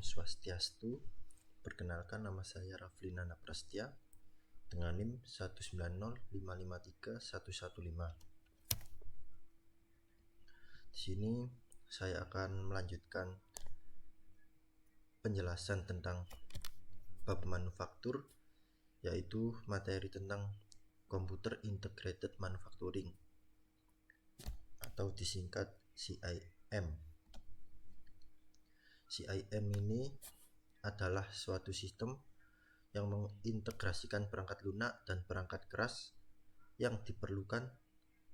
Swastiastu. Perkenalkan, nama saya Raflina Naprastia dengan NIM 190553115. Di sini saya akan melanjutkan penjelasan tentang bab manufaktur, yaitu materi tentang Computer Integrated Manufacturing atau disingkat CIM. CIM ini adalah suatu sistem yang mengintegrasikan perangkat lunak dan perangkat keras yang diperlukan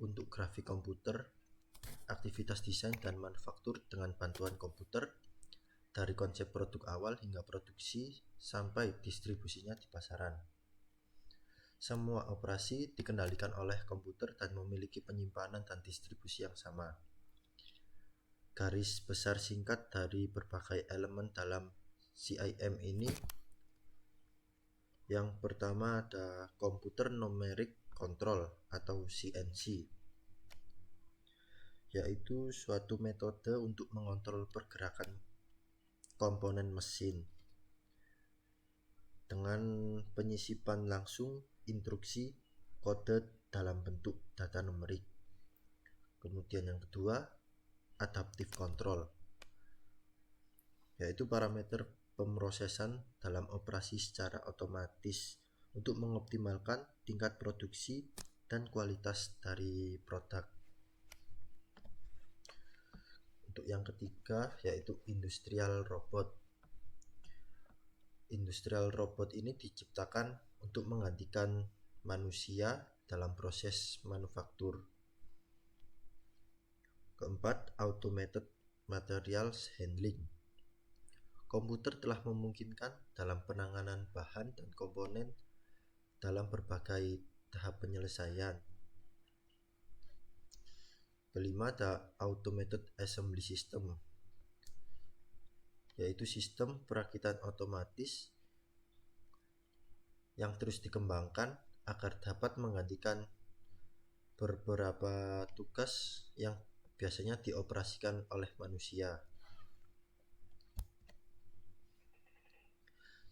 untuk grafik komputer, aktivitas desain dan manufaktur dengan bantuan komputer, dari konsep produk awal hingga produksi sampai distribusinya di pasaran. Semua operasi dikendalikan oleh komputer dan memiliki penyimpanan dan distribusi yang sama. Garis besar singkat dari berbagai elemen dalam CIM ini, yang pertama ada Computer Numeric Control atau CNC, yaitu suatu metode untuk mengontrol pergerakan komponen mesin dengan penyisipan langsung instruksi kode dalam bentuk data numerik. Kemudian yang kedua, Adaptive Control, yaitu parameter pemrosesan dalam operasi secara otomatis untuk mengoptimalkan tingkat produksi dan kualitas dari produk. Untuk yang ketiga, yaitu Industrial Robot. Industrial Robot ini diciptakan untuk menggantikan manusia dalam proses manufaktur. Keempat, Automated Materials Handling. Komputer telah memungkinkan dalam penanganan bahan dan komponen dalam berbagai tahap penyelesaian. Kelima, ada Automated Assembly System, yaitu sistem perakitan otomatis yang terus dikembangkan agar dapat menggantikan beberapa tugas yang biasanya dioperasikan oleh manusia.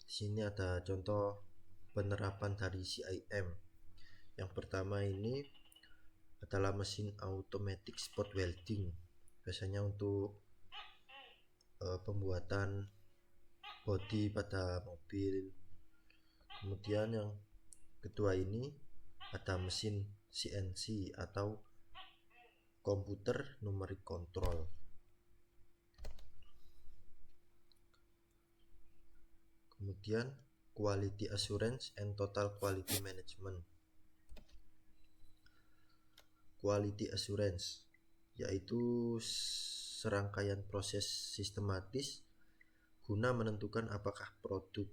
Di sini ada contoh penerapan dari CIM. Yang pertama ini adalah mesin automatic spot welding, biasanya untuk pembuatan bodi pada mobil. Kemudian yang kedua ini ada mesin CNC atau Computer Numeric Control. Kemudian Quality Assurance and Total Quality Management. Quality Assurance yaitu serangkaian proses sistematis guna menentukan apakah produk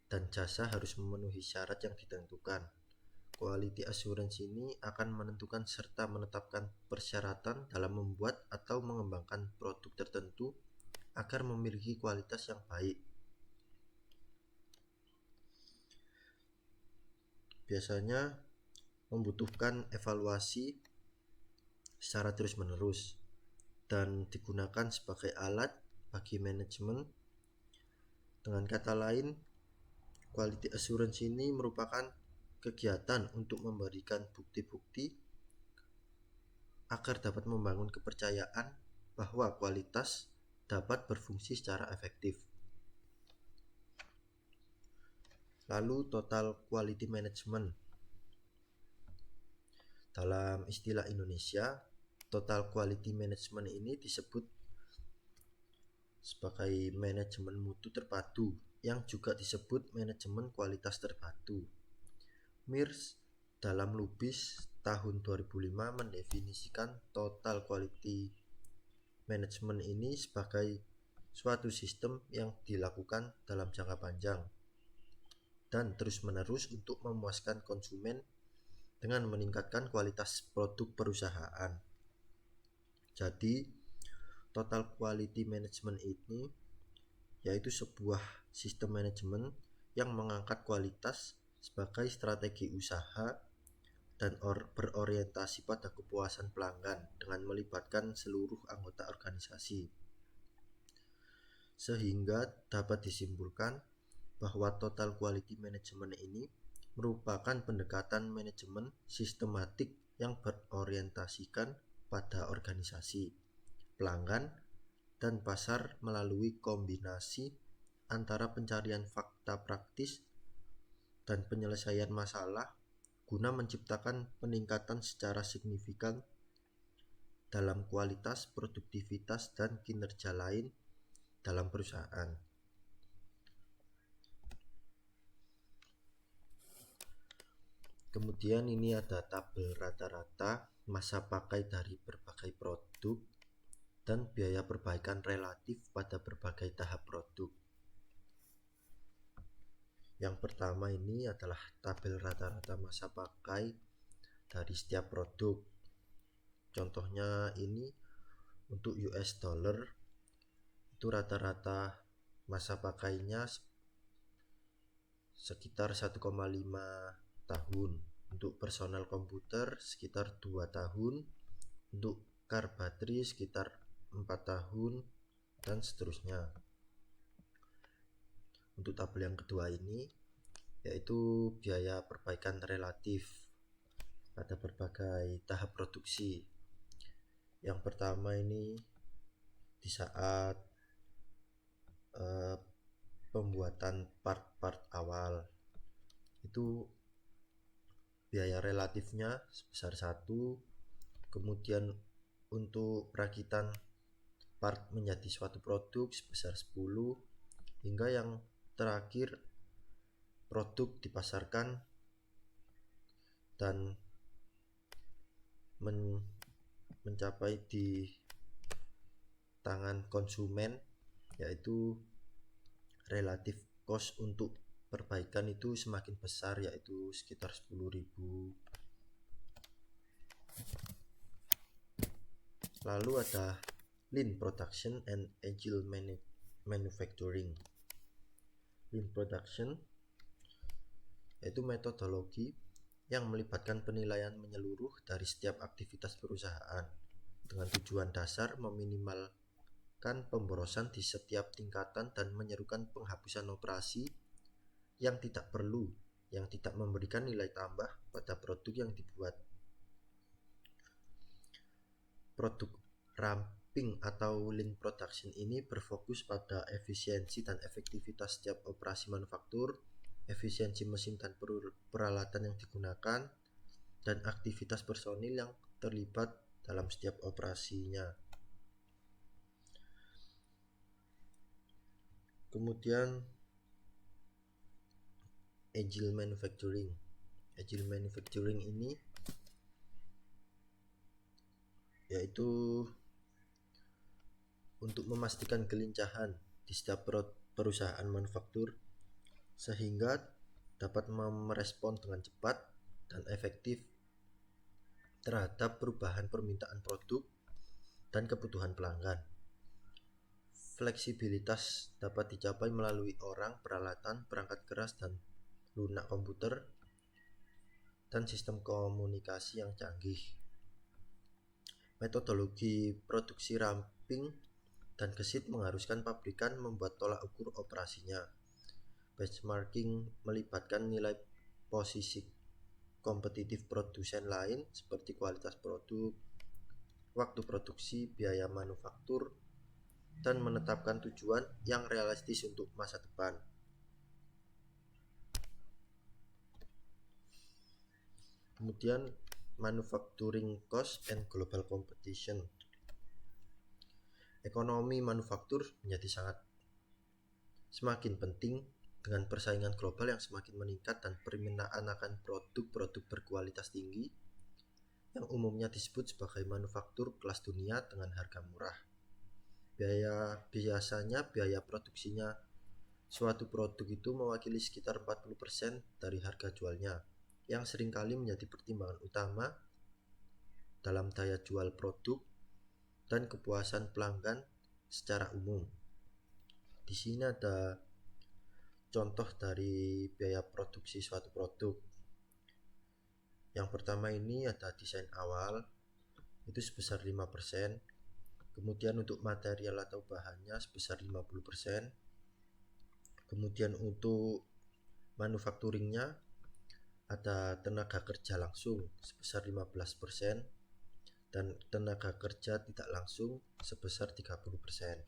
dan jasa harus memenuhi syarat yang ditentukan. Quality Assurance ini akan menentukan serta menetapkan persyaratan dalam membuat atau mengembangkan produk tertentu agar memiliki kualitas yang baik. Biasanya membutuhkan evaluasi secara terus-menerus dan digunakan sebagai alat bagi manajemen. Dengan kata lain, Quality Assurance ini merupakan kegiatan untuk memberikan bukti-bukti agar dapat membangun kepercayaan bahwa kualitas dapat berfungsi secara efektif. Lalu Total Quality Management. Dalam istilah Indonesia, Total Quality Management ini disebut sebagai manajemen mutu terpadu, yang juga disebut manajemen kualitas terpadu. MIRS dalam Lubis tahun 2005 mendefinisikan Total Quality Management ini sebagai suatu sistem yang dilakukan dalam jangka panjang dan terus-menerus untuk memuaskan konsumen dengan meningkatkan kualitas produk perusahaan. Jadi, Total Quality Management ini yaitu sebuah sistem manajemen yang mengangkat kualitas sebagai strategi usaha dan berorientasi pada kepuasan pelanggan dengan melibatkan seluruh anggota organisasi. sehingga dapat disimpulkan bahwa total quality management ini merupakan pendekatan manajemen sistematik yang berorientasikan pada organisasi, pelanggan, dan pasar melalui kombinasi antara pencarian fakta praktis dan penyelesaian masalah guna menciptakan peningkatan secara signifikan dalam kualitas, produktivitas, dan kinerja lain dalam perusahaan. Kemudian ini ada tabel rata-rata masa pakai dari berbagai produk dan biaya perbaikan relatif pada berbagai tahap produk. Yang pertama ini adalah tabel rata-rata masa pakai dari setiap produk. Contohnya ini untuk US dollar itu rata-rata masa pakainya sekitar 1,5 tahun. Untuk personal komputer sekitar 2 tahun. Untuk car battery sekitar 4 tahun dan seterusnya. Untuk tabel yang kedua ini yaitu biaya perbaikan relatif pada berbagai tahap produksi. Yang pertama ini di saat pembuatan part-part awal itu biaya relatifnya sebesar 1, kemudian untuk perakitan part menjadi suatu produk sebesar 10, hingga yang terakhir produk dipasarkan dan mencapai di tangan konsumen, yaitu relatif cost untuk perbaikan itu semakin besar, yaitu sekitar 10.000. Lalu ada Lean Production and Agile Manufacturing. Lean Production yaitu metodologi yang melibatkan penilaian menyeluruh dari setiap aktivitas perusahaan dengan tujuan dasar meminimalkan pemborosan di setiap tingkatan dan menyerukan penghapusan operasi yang tidak perlu, yang tidak memberikan nilai tambah pada produk yang dibuat. Produk ramping atau lean production ini berfokus pada efisiensi dan efektivitas setiap operasi manufaktur, efisiensi mesin dan peralatan yang digunakan, dan aktivitas personil yang terlibat dalam setiap operasinya. Kemudian Agile Manufacturing. Agile Manufacturing ini yaitu untuk memastikan kelincahan di setiap perusahaan manufaktur sehingga dapat merespon dengan cepat dan efektif terhadap perubahan permintaan produk dan kebutuhan pelanggan. Fleksibilitas dapat dicapai melalui orang, peralatan, perangkat keras, dan lunak komputer dan sistem komunikasi yang canggih. Metodologi produksi ramping dan gesit mengharuskan pabrikan membuat tolak ukur operasinya. Benchmarking melibatkan nilai posisi kompetitif produsen lain seperti kualitas produk, waktu produksi, biaya manufaktur, dan menetapkan tujuan yang realistis untuk masa depan. Kemudian manufacturing cost and global competition. Ekonomi manufaktur menjadi semakin penting dengan persaingan global yang semakin meningkat dan permintaan akan produk-produk berkualitas tinggi yang umumnya disebut sebagai manufaktur kelas dunia dengan harga murah. Biasanya biaya produksinya suatu produk itu mewakili sekitar 40% dari harga jualnya, yang seringkali menjadi pertimbangan utama dalam daya jual produk dan kepuasan pelanggan secara umum. Di sini ada contoh dari biaya produksi suatu produk. Yang pertama ini ada desain awal, itu sebesar 5%. Kemudian untuk material atau bahannya sebesar 50%. Kemudian untuk manufakturingnya ada tenaga kerja langsung sebesar 15% dan tenaga kerja tidak langsung sebesar 30%.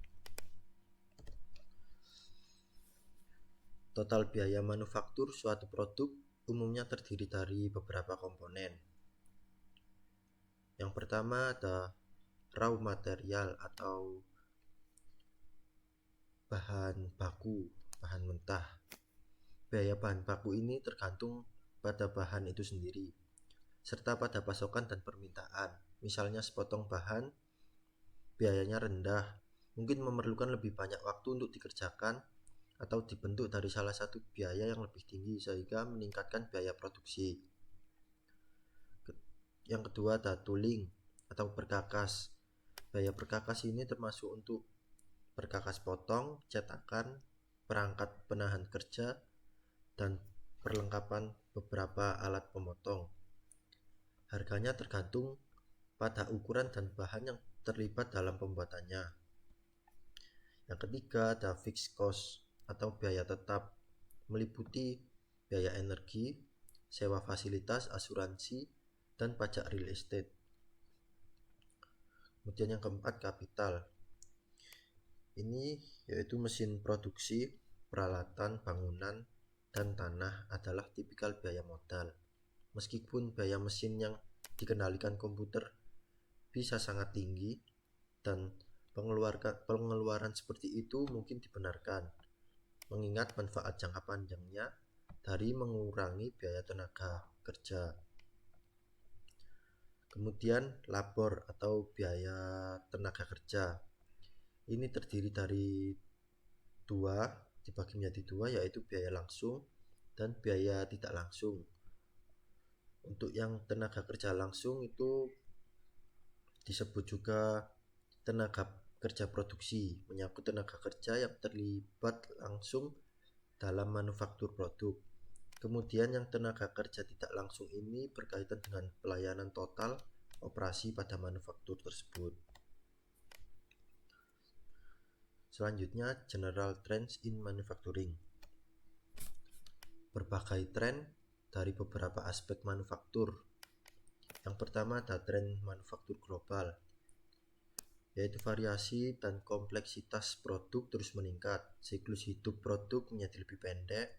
Total biaya manufaktur suatu produk umumnya terdiri dari beberapa komponen. Yang pertama ada raw material atau bahan baku, bahan mentah. Biaya bahan baku ini tergantung pada bahan itu sendiri, serta pada pasokan dan permintaan. Misalnya sepotong bahan biayanya rendah, mungkin memerlukan lebih banyak waktu untuk dikerjakan atau dibentuk dari salah satu biaya yang lebih tinggi sehingga meningkatkan biaya produksi. Yang kedua ada tooling atau perkakas. Biaya perkakas ini termasuk untuk perkakas potong, cetakan, perangkat penahan kerja, dan perlengkapan beberapa alat pemotong. Harganya tergantung pada ukuran dan bahan yang terlibat dalam pembuatannya. Yang ketiga ada fixed cost atau biaya tetap, meliputi biaya energi, sewa fasilitas, asuransi, dan pajak real estate. Kemudian yang keempat kapital. Ini yaitu mesin produksi, peralatan, bangunan, dan tanah adalah tipikal biaya modal. Meskipun biaya mesin yang dikendalikan komputer bisa sangat tinggi dan pengeluaran seperti itu mungkin dibenarkan, mengingat manfaat jangka panjangnya dari mengurangi biaya tenaga kerja. Kemudian labor atau biaya tenaga kerja. Ini terdiri dari dibagi menjadi dua, yaitu biaya langsung dan biaya tidak langsung. Untuk yang tenaga kerja langsung itu disebut juga tenaga kerja produksi, menyangkut tenaga kerja yang terlibat langsung dalam manufaktur produk. Kemudian yang tenaga kerja tidak langsung ini berkaitan dengan pelayanan total operasi pada manufaktur tersebut. Selanjutnya, general trends in manufacturing. Berbagai tren dari beberapa aspek manufaktur. Yang pertama ada tren manufaktur global, yaitu variasi dan kompleksitas produk terus meningkat, siklus hidup produk menjadi lebih pendek,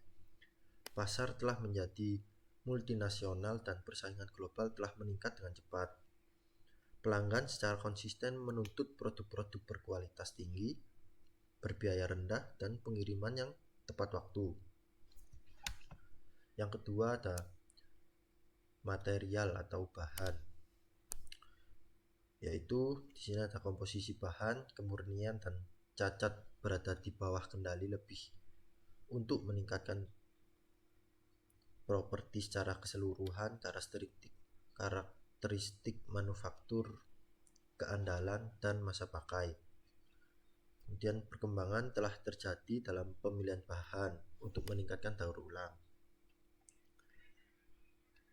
pasar telah menjadi multinasional dan persaingan global telah meningkat dengan cepat. Pelanggan secara konsisten menuntut produk-produk berkualitas tinggi, berbiaya rendah, dan pengiriman yang tepat waktu. Yang kedua ada material atau bahan, yaitu di sini ada komposisi bahan, kemurnian, dan cacat berada di bawah kendali lebih untuk meningkatkan properti secara keseluruhan, karakteristik manufaktur, keandalan, dan masa pakai. Kemudian perkembangan telah terjadi dalam pemilihan bahan untuk meningkatkan daur ulang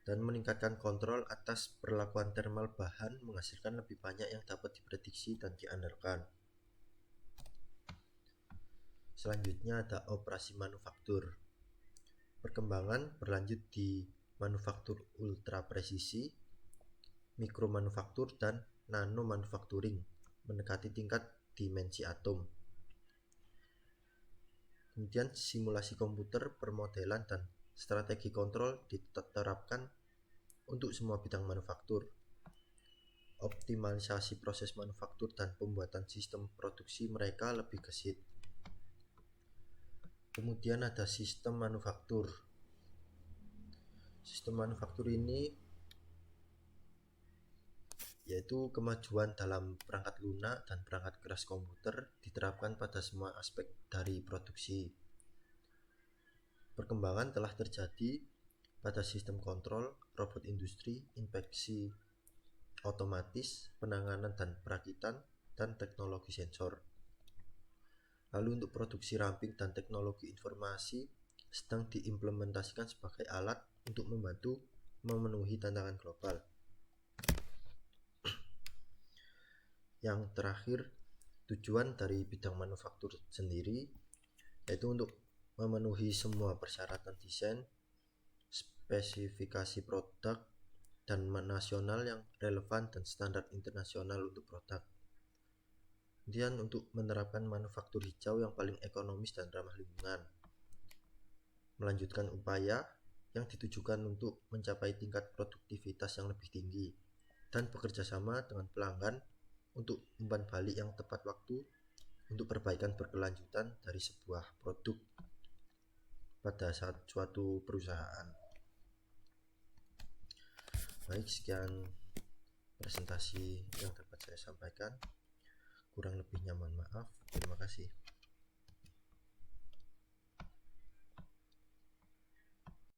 dan meningkatkan kontrol atas perlakuan thermal bahan, menghasilkan lebih banyak yang dapat diprediksi dan diandalkan. Selanjutnya ada operasi manufaktur. Perkembangan berlanjut di manufaktur ultra presisi, mikro manufaktur, dan nano manufacturing mendekati tingkat dimensi atom. Kemudian simulasi komputer, permodelan, dan strategi kontrol diterapkan untuk semua bidang manufaktur. Optimalisasi proses manufaktur dan pembuatan sistem produksi mereka lebih gesit. Kemudian ada sistem manufaktur. Sistem manufaktur ini yaitu kemajuan dalam perangkat lunak dan perangkat keras komputer diterapkan pada semua aspek dari produksi. Perkembangan telah terjadi pada sistem kontrol, robot industri, inspeksi otomatis, penanganan dan perakitan, dan teknologi sensor. Lalu untuk produksi ramping dan teknologi informasi sedang diimplementasikan sebagai alat untuk membantu memenuhi tantangan global. Yang terakhir, tujuan dari bidang manufaktur sendiri yaitu untuk memenuhi semua persyaratan desain, spesifikasi produk, dan nasional yang relevan dan standar internasional untuk produk. Kemudian untuk menerapkan manufaktur hijau yang paling ekonomis dan ramah lingkungan. Melanjutkan upaya yang ditujukan untuk mencapai tingkat produktivitas yang lebih tinggi dan bekerja sama dengan pelanggan untuk umpan balik yang tepat waktu untuk perbaikan berkelanjutan dari sebuah produk pada saat suatu perusahaan. Baik, sekian presentasi yang dapat saya sampaikan. Kurang lebihnya mohon maaf. Terima kasih.